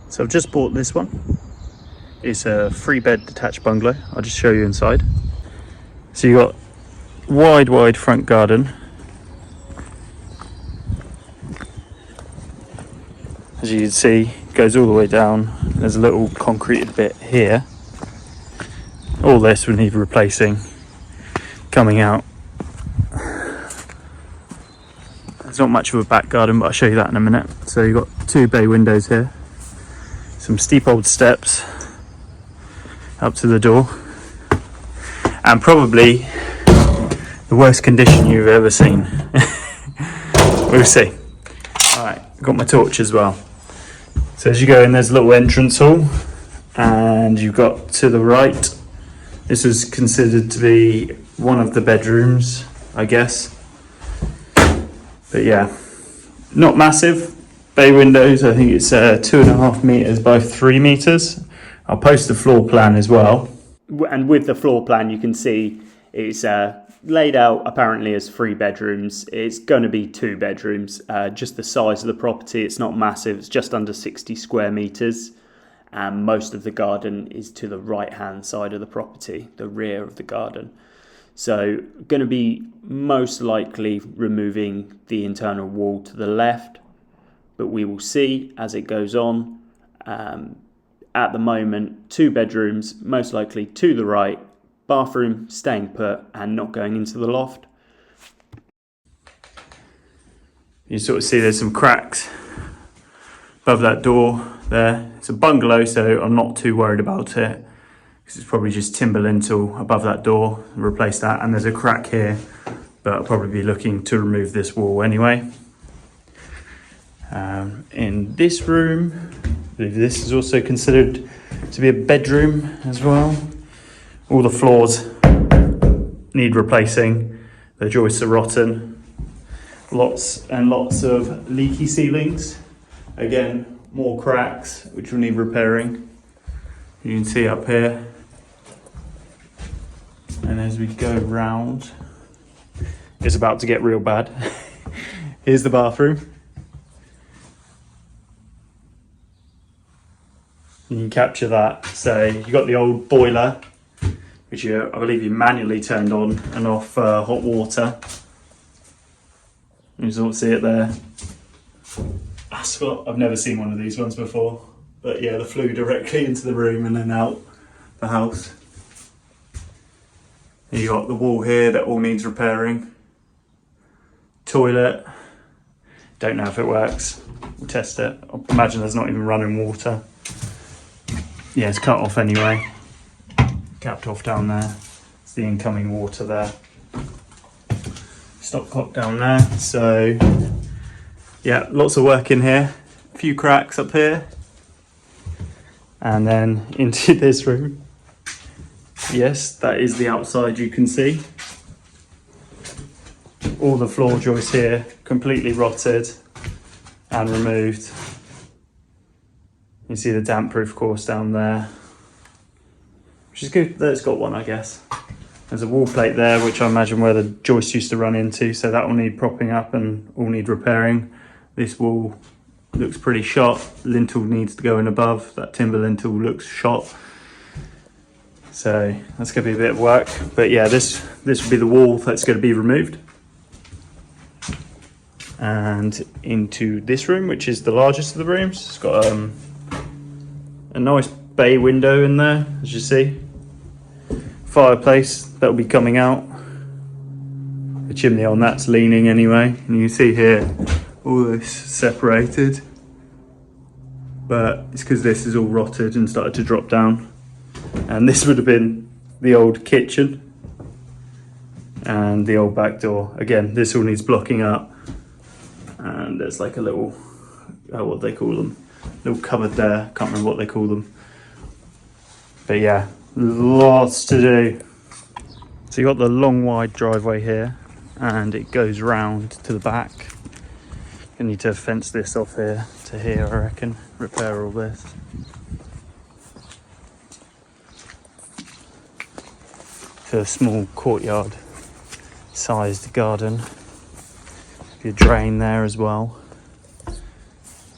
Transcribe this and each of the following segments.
So I've just bought this one. It's a 3-bed detached bungalow. I'll just show you inside. So you got wide front garden. As you can see, it goes all the way down. There's a little concreted bit here. All this would need replacing. Coming out, there's not much of a back garden, but I'll show you that in a minute. So you've got 2 bay windows here, some steep old steps up to the door, and probably the worst condition you've ever seen. We'll see. Alright, got my torch as well. So as you go in, there's a little entrance hall, and you've got to the right, this is considered to be one of the bedrooms, I guess. But yeah, not massive. Bay windows, I think it's 2.5 meters by 3 meters. I'll post the floor plan as well. And with the floor plan, you can see it's laid out apparently as 3 bedrooms. It's going to be 2 bedrooms. Just the size of the property, it's not massive. It's just under 60 square meters. And most of the garden is to the right hand side of the property, the rear of the garden. So going to be most likely removing the internal wall to the left, but we will see as it goes on. At the moment, 2 bedrooms, most likely to the right, bathroom staying put and not going into the loft. You sort of see there's some cracks above that door there. It's a bungalow, so I'm not too worried about it, because it's probably just timber lintel above that door, and replace that. And there's a crack here, but I'll probably be looking to remove this wall anyway. In this room, I believe this is also considered to be a bedroom as well. All the floors need replacing. The joists are rotten. Lots and lots of leaky ceilings. Again, more cracks which will need repairing. You can see up here. And as we go round, it's about to get real bad. Here's the bathroom. You can capture that. So you got the old boiler, which I believe you manually turned on and off hot water. You sort of see it there. I've never seen one of these ones before, but yeah, the flue directly into the room and then out the house. You got the wall here that all needs repairing. Toilet, don't know if it works. We'll test it. I imagine there's not even running water. Yeah, it's cut off anyway. Capped off down there. It's the incoming water there. Stop clock down there. So yeah, lots of work in here. A few cracks up here. And then into this room. Yes, that is the outside you can see. All the floor joists here completely rotted and removed. You see the damp proof course down there, which is good that it's got one, I guess. There's a wall plate there, which I imagine where the joist used to run into, so that will need propping up and all need repairing. This wall looks pretty shot. Lintel needs to go in above. That timber lintel looks shot. So that's going to be a bit of work. But yeah, this would be the wall that's going to be removed. And into this room, which is the largest of the rooms. It's got a nice bay window in there, as you see. Fireplace that will be coming out. The chimney on that's leaning anyway. And you can see here, all this separated. But it's because this is all rotted and started to drop down. And this would have been the old kitchen and the old back door. Again, this all needs blocking up. And there's like a little, what do they call them? Little cupboard there, can't remember what they call them. But yeah, lots to do. So you got the long wide driveway here and it goes round to the back. You need to fence this off here to here, I reckon, repair all this. To a small courtyard sized garden. Your drain there as well.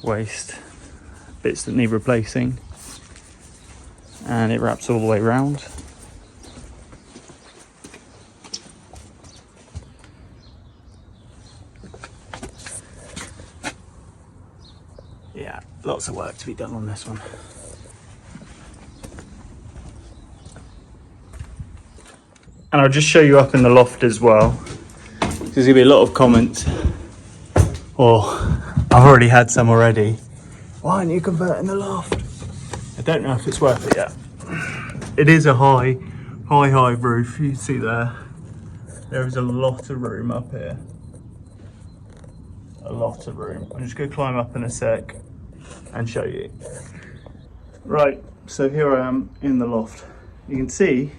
Waste bits that need replacing, and it wraps all the way around. Yeah, lots of work to be done on this one. And I'll just show you up in the loft as well. There's gonna be a lot of comments, or I've already had some already. Why aren't you converting the loft? I don't know if it's worth it yet. It is a high roof. You can see there is a lot of room up here. A lot of room. I'm just gonna climb up in a sec and show you. Right, so here I am in the loft. You can see,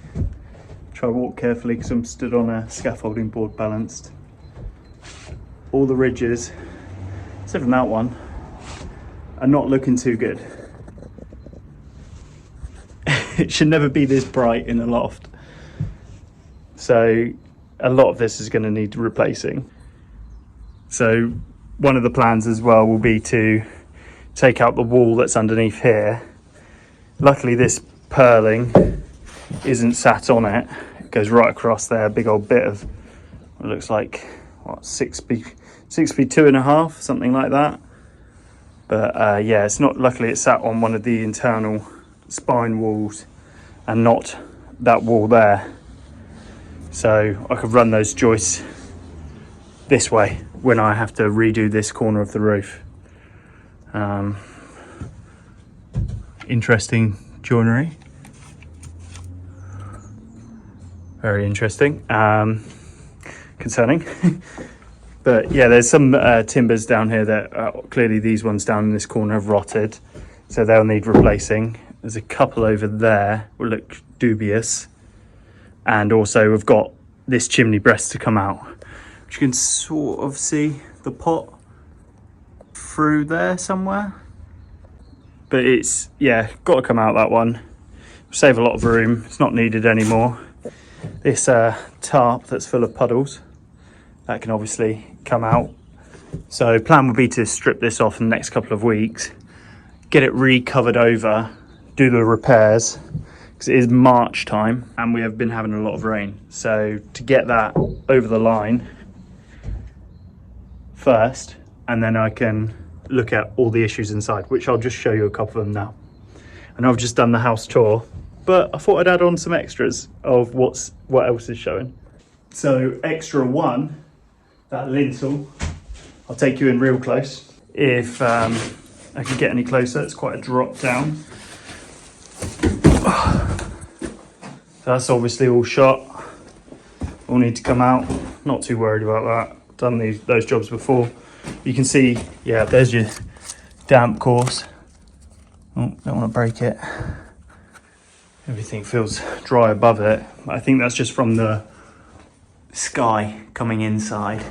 try to walk carefully because I'm stood on a scaffolding board balanced. All the ridges, except from that one, are not looking too good. It should never be this bright in the loft. So a lot of this is going to need replacing. So one of the plans as well will be to take out the wall that's underneath here. Luckily this purling isn't sat on it. It goes right across there, a big old bit of what looks like, what, 6 by 2.5, something like that. But yeah, it's not, luckily it's sat on one of the internal spine walls and not that wall there. So I could run those joists this way when I have to redo this corner of the roof. Interesting joinery. Very interesting. Concerning. But yeah, there's some timbers down here that clearly these ones down in this corner have rotted, so they'll need replacing. There's a couple over there will look dubious, and also we've got this chimney breast to come out, which you can sort of see the pot through there somewhere, but it's, yeah, got to come out, that one. Save a lot of room, it's not needed anymore. This tarp that's full of puddles, that can obviously come out. So plan would be to strip this off in the next couple of weeks, get it re-covered over, do the repairs, because it is March time and we have been having a lot of rain. So to get that over the line first, and then I can look at all the issues inside, which I'll just show you a couple of them now. I know I've just done the house tour, but I thought I'd add on some extras of what else is showing. So extra one, that lintel, I'll take you in real close. If I can get any closer, it's quite a drop down. So that's obviously all shot, all need to come out. Not too worried about that, done those jobs before. You can see, yeah, there's your damp course. Oh, don't want to break it. Everything feels dry above it. I think that's just from the sky coming inside.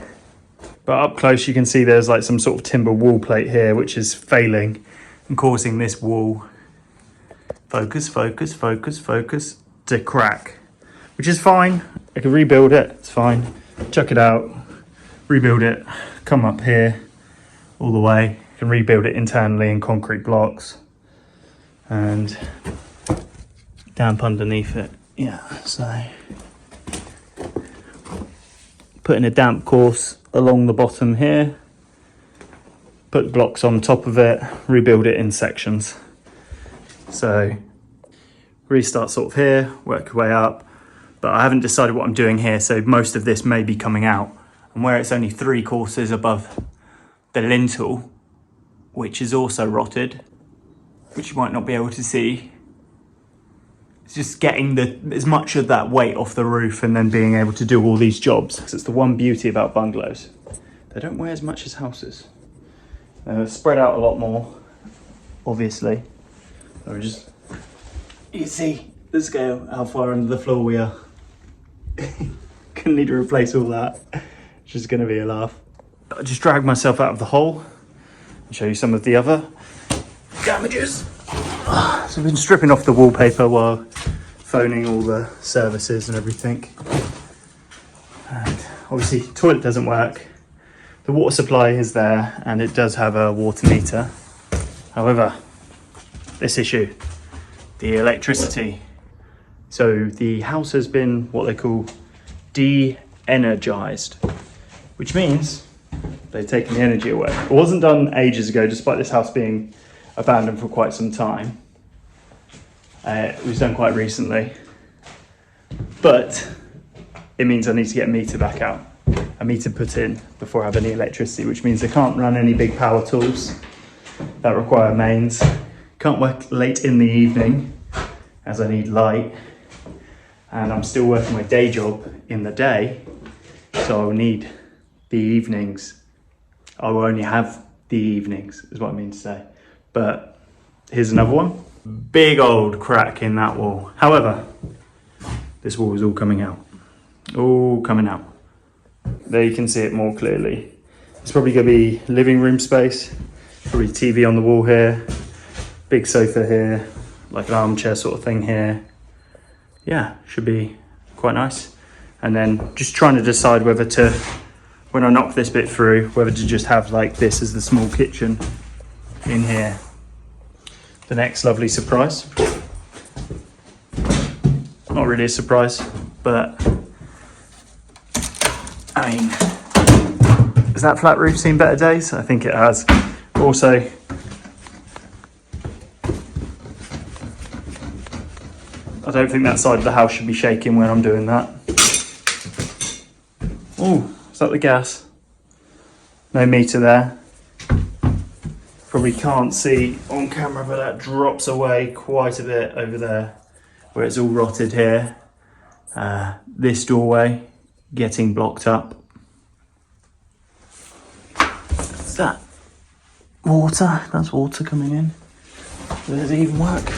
But up close you can see there's like some sort of timber wall plate here which is failing and causing this wall, focus, to crack, which is fine. I can rebuild it, it's fine. Chuck it out, rebuild it, come up here all the way. You can rebuild it internally in concrete blocks and damp underneath it. Yeah, so putting a damp course along the bottom here, put blocks on top of it, rebuild it in sections. So restart sort of here, work your way up, but I haven't decided what I'm doing here, so most of this may be coming out. And where it's only 3 courses above the lintel, which is also rotted, which you might not be able to see, it's just getting as much of that weight off the roof and then being able to do all these jobs. It's the one beauty about bungalows. They don't weigh as much as houses. They're spread out a lot more, obviously. So you can see the scale, how far under the floor we are. Gonna need to replace all that, which is gonna be a laugh. I just dragged myself out of the hole and show you some of the other damages. So I've been stripping off the wallpaper while phoning all the services and everything. And obviously toilet doesn't work. The water supply is there and it does have a water meter. However, this issue, the electricity. So the house has been what they call de-energized, which means they've taken the energy away. It wasn't done ages ago, despite this house being abandoned for quite some time. It was done quite recently, but it means I need to get a meter back out, a meter put in before I have any electricity, which means I can't run any big power tools that require mains. Can't work late in the evening as I need light, and I'm still working my day job in the day, so I'll need the evenings. I will only have the evenings is what I mean to say. But here's another one. Big old crack in that wall. However, this wall is all coming out. All coming out. There you can see it more clearly. It's probably going to be living room space. Probably TV on the wall here. Big sofa here. Like an armchair sort of thing here. Yeah, should be quite nice. And then just trying to decide whether to, when I knock this bit through, whether to just have like this as the small kitchen in here. The next lovely surprise. Not really a surprise, but I mean, has that flat roof seen better days? I think it has. Also, I don't think that side of the house should be shaking when I'm doing that. Oh, is that the gas? No meter there. Probably can't see on camera, but that drops away quite a bit over there where it's all rotted here. This doorway getting blocked up. Is that water? That's water coming in. Does it even work?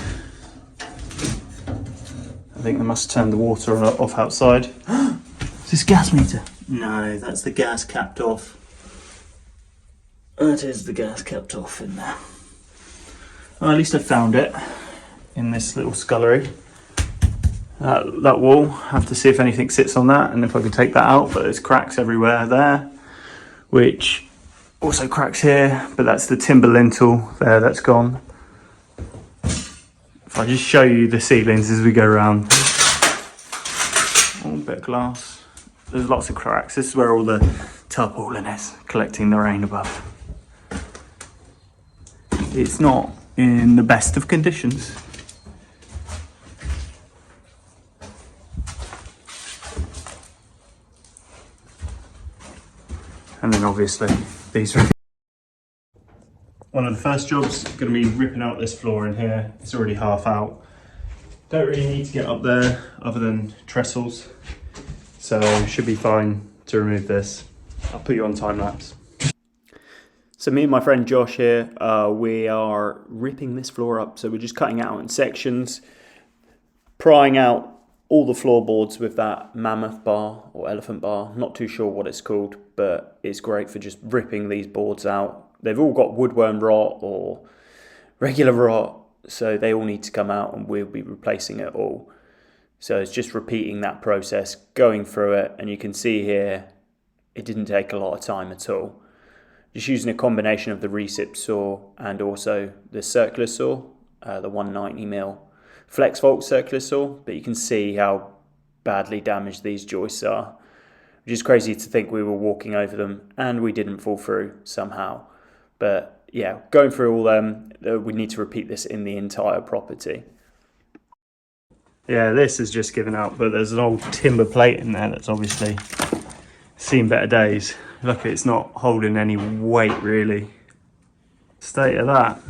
I think they must turn the water off outside. Is this gas meter? No, that's the gas capped off. That is the gas capped off in there. Well, at least I found it in this little scullery. That wall, I have to see if anything sits on that and if I can take that out, but there's cracks everywhere there, which also cracks here, but that's the timber lintel there, that's gone. If I just show you the ceilings as we go around. Oh, a bit of glass. There's lots of cracks. This is where all the tarpaulin is, collecting the rain above. It's not in the best of conditions. And then obviously these are one of the first jobs, going to be ripping out this floor in here. It's already half out. Don't really need to get up there other than trestles, so should be fine to remove this. I'll put you on time lapse. So me and my friend Josh here, we are ripping this floor up. So we're just cutting it out in sections, prying out all the floorboards with that mammoth bar or elephant bar. Not too sure what it's called, but it's great for just ripping these boards out. They've all got woodworm rot or regular rot, so they all need to come out and we'll be replacing it all. So it's just repeating that process, going through it, and you can see here, it didn't take a lot of time at all. Just using a combination of the recip saw and also the circular saw, the 190mm flex volt circular saw, but you can see how badly damaged these joists are, which is crazy to think we were walking over them and we didn't fall through somehow. But yeah, going through all them, we need to repeat this in the entire property. Yeah, this is just given out, but there's an old timber plate in there that's obviously seen better days. Look, it's not holding any weight really. State of that.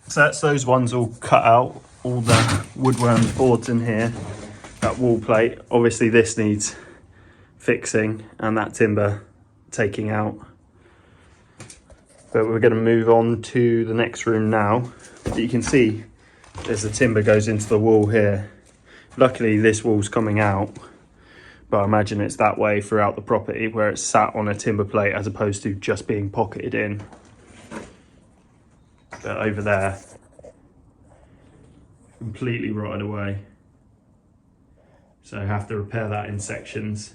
So that's those ones all cut out, all the woodworm boards in here, that wall plate. Obviously this needs fixing and that timber taking out. But we're going to move on to the next room now. You can see there's the timber goes into the wall here. Luckily this wall's coming out, but I imagine it's that way throughout the property where it's sat on a timber plate as opposed to just being pocketed in. but over there, completely rotted away. So I have to repair that in sections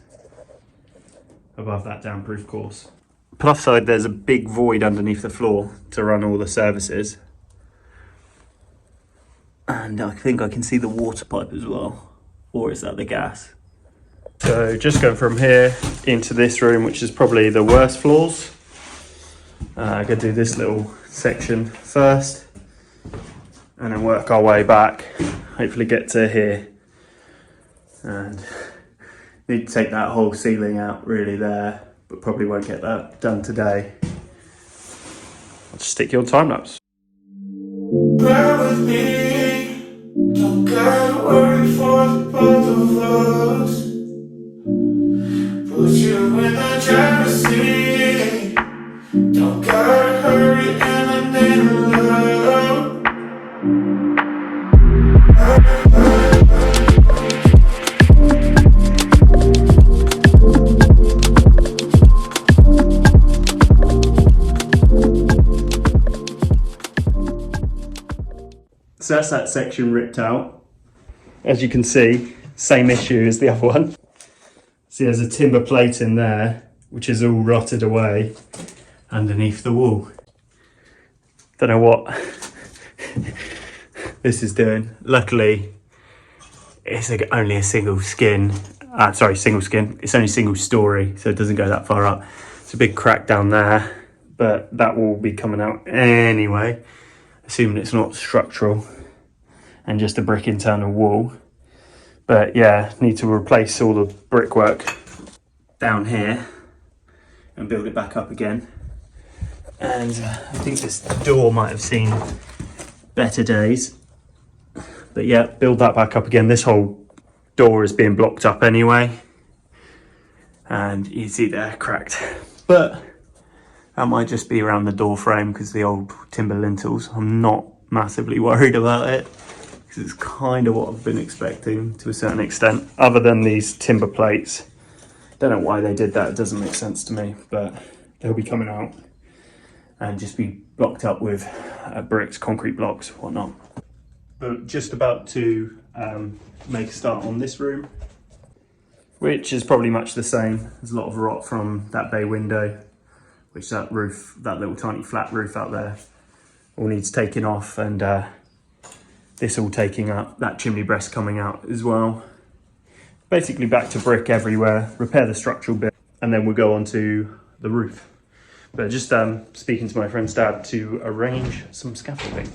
above that damp-proof course. Plus side, there's a big void underneath the floor to run all the services. And I think I can see the water pipe as well. Or is that the gas? So just going from here into this room, which is probably the worst floors. I'm going to do this little section first and then work our way back. Hopefully get to here. And need to take that whole ceiling out really there, but probably won't get that done today. I'll just stick you on time lapse. Bear with me, don't gotta worry for the both of us. Put you in the driver's seat, don't gotta hurry and I need love. So that's that section ripped out. As you can see, same issue as the other one. See, there's a timber plate in there, which is all rotted away underneath the wall. Don't know what this is doing. Luckily, it's only a single skin. Single skin. It's only single story, so it doesn't go that far up. It's a big crack down there, but that will be coming out anyway, assuming it's not structural and just a brick internal wall. But yeah, need to replace all the brickwork down here and build it back up again. And I think this door might have seen better days. But yeah, build that back up again. This whole door is being blocked up anyway. And you see there, cracked. But that might just be around the door frame because the old timber lintels. I'm not massively worried about it, because it's kind of what I've been expecting to a certain extent, other than these timber plates. Don't know why they did that, it doesn't make sense to me, but they'll be coming out and just be blocked up with bricks, concrete blocks, whatnot. But just about to make a start on this room, which is probably much the same. There's a lot of rot from that bay window, which that roof, that little tiny flat roof out there, all needs taking off, and this all taking up, that chimney breast coming out as well. Basically back to brick everywhere, repair the structural bit, and then we'll go on to the roof. But just speaking to my friend's dad to arrange some scaffolding.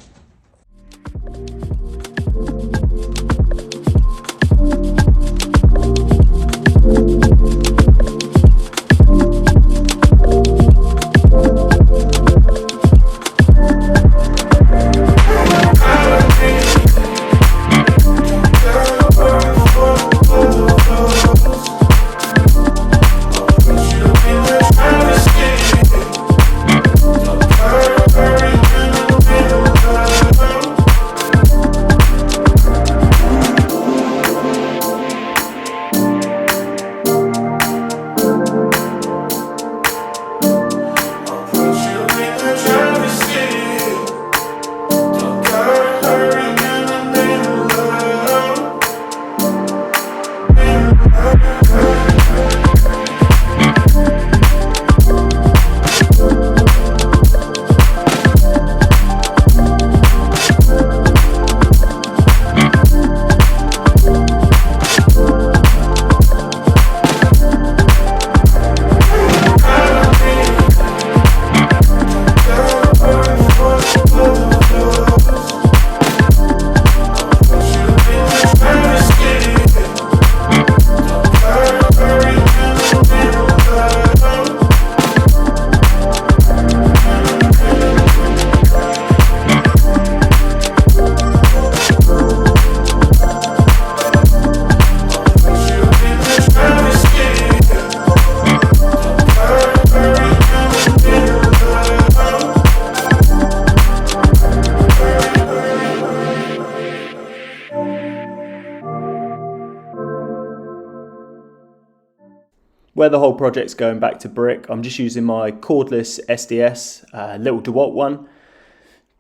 Where the whole project's going back to brick, I'm just using my cordless SDS, little DeWalt one,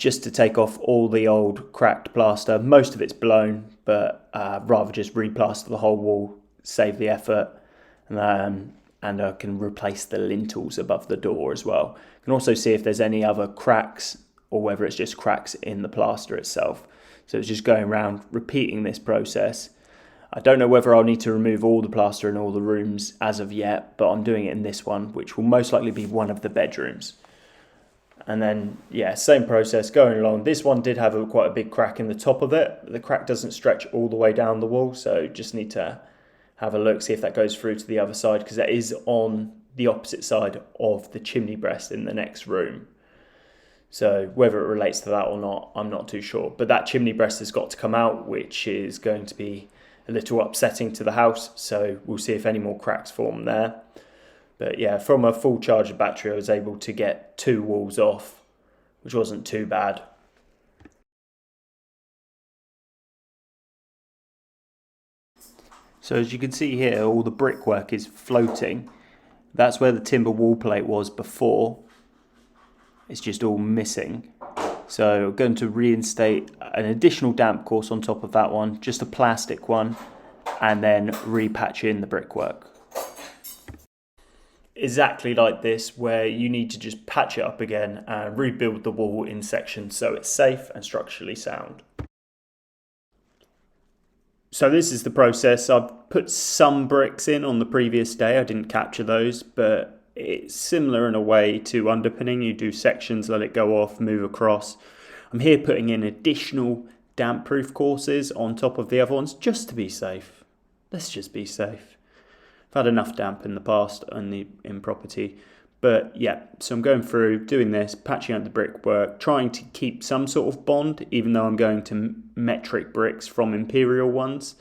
just to take off all the old cracked plaster. Most of it's blown, but rather just replaster the whole wall, save the effort, and I can replace the lintels above the door as well. You can also see if there's any other cracks or whether it's just cracks in the plaster itself. So it's just going around repeating this process. I don't know whether I'll need to remove all the plaster in all the rooms as of yet, but I'm doing it in this one, which will most likely be one of the bedrooms. And then, yeah, same process going along. This one did have quite a big crack in the top of it. The crack doesn't stretch all the way down the wall, so just need to have a look, see if that goes through to the other side, because that is on the opposite side of the chimney breast in the next room. So whether it relates to that or not, I'm not too sure. But that chimney breast has got to come out, which is going to be a little upsetting to the house. So we'll see if any more cracks form there. But yeah, from a full charge of battery, I was able to get 2 walls off, which wasn't too bad. So as you can see here, all the brickwork is floating. That's where the timber wall plate was before. It's just all missing. So I'm going to reinstate an additional damp course on top of that one, just a plastic one, and then repatch in the brickwork. Exactly like this, where you need to just patch it up again and rebuild the wall in sections so it's safe and structurally sound. So this is the process. I've put some bricks in on the previous day. I didn't capture those, but it's similar in a way to underpinning. You do sections, let it go off, move across. I'm here putting in additional damp-proof courses on top of the other ones just to be safe. Let's just be safe. I've had enough damp in the past in property. But yeah, so I'm going through, doing this, patching up the brickwork, trying to keep some sort of bond, even though I'm going to metric bricks from imperial ones,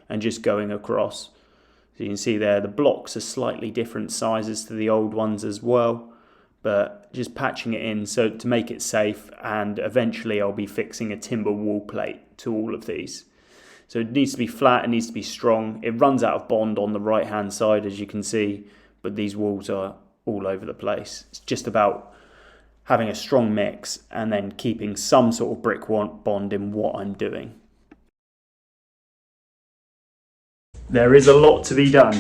and just going across. So you can see there, the blocks are slightly different sizes to the old ones as well, but just patching it in so to make it safe, and eventually I'll be fixing a timber wall plate to all of these. So it needs to be flat, it needs to be strong. It runs out of bond on the right hand side, as you can see, but these walls are all over the place. It's just about having a strong mix and then keeping some sort of brick bond in what I'm doing. There is a lot to be done.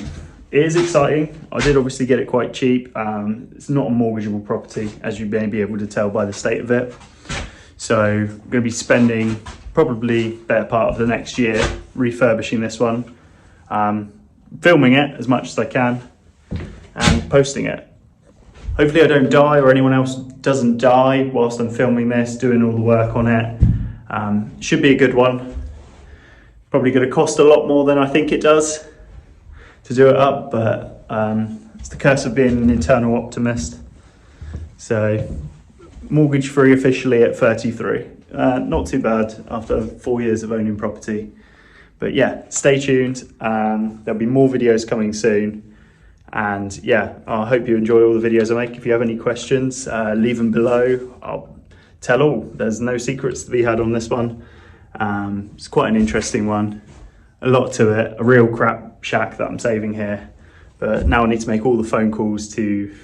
It is exciting. I did obviously get it quite cheap. It's not a mortgageable property, as you may be able to tell by the state of it. So I'm going to be spending probably better part of the next year refurbishing this one, filming it as much as I can and posting it. Hopefully I don't die, or anyone else doesn't die whilst I'm filming this, doing all the work on it. Should be a good one. Probably going to cost a lot more than I think it does to do it up, but it's the curse of being an eternal optimist. So mortgage free officially at 33. Not too bad after 4 years of owning property. But yeah, stay tuned. There'll be more videos coming soon. And yeah, I hope you enjoy all the videos I make. If you have any questions, leave them below. I'll tell all. There's no secrets to be had on this one. It's quite an interesting one. A lot to it. A real crap shack that I'm saving here. But now I need to make all the phone calls to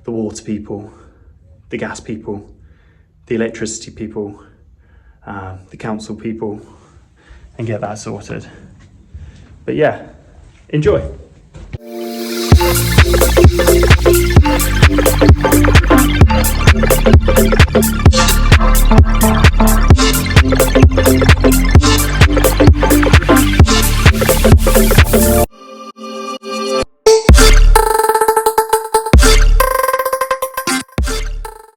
the water people, the gas people, the electricity people, the council people, and get that sorted. But yeah, enjoy.